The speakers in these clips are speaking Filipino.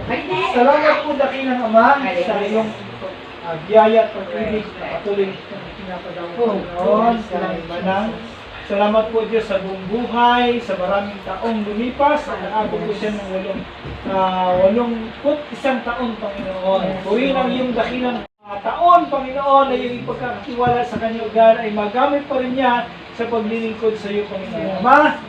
Salamat po dakilang Ama sa iyong biyaya at pag-ibig na patuloy na pinapadawa ko noon sa Manang. Salamat po Diyos sa buong buhay, sa maraming taong lumipas, at naabot po siya ng 81 taon, Panginoon. Kuhin ang iyong dakilang taon, Panginoon, na iyong ipagkakatiwala sa kanyang lugar ay magamit pa rin niya sa paglilingkod sa iyo, Panginoon. Ama,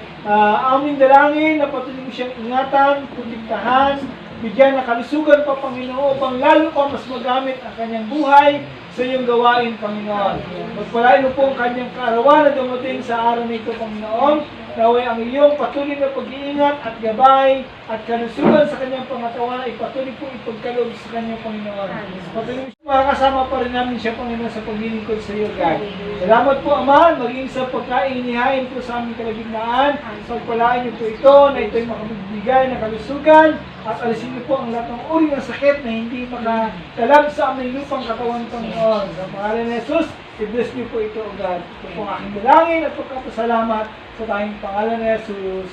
aming dalangin na patuloy mo siyang ingatan, protektahan, bigyan ng kalusugan pa, Panginoon, upang lalo pa mas magamit ang kanyang buhay sa iyong gawain, Panginoon. Pagpalain mo po ang kanyang kaarawan na dumating sa araw nito, Panginoon. Naway ang iyong patuloy na pag-iingat at gabay at kalusugan sa kanyang pangatawan ay patuloy po ipagkaloob sa kanyang Panginoon. Patuloy po makakasama pa rin namin siya, Panginoon, sa paglilingkod sa iyo, God. Salamat po, Ama, maging sa pagkainihain po sa aming kalagitnaan. Pagpalain niyo po ito na ito'y makapagbigay ng kalusugan at alisin niyo po ang lahat ng uri ng sakit na hindi makatalab sa aming lupang katawan, Panginoon. Sa pangalan ni Jesus, i-bless niyo po ito, God. Ito po ang aking dalangin at pagkapasalamat sa tayong pangalan ni Jesus.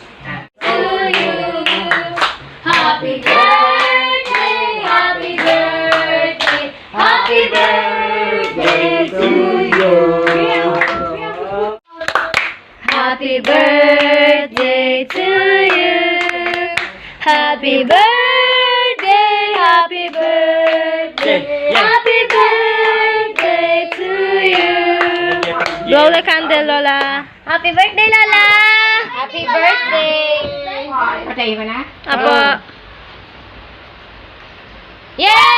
To you, happy birthday, happy birthday, happy birthday to you. Happy birthday to you. Happy birthday, happy birthday, happy birthday to you. Blow the candle, Lola. Happy birthday, Lola! Happy birthday! Patayin mo na? Apo. Yay!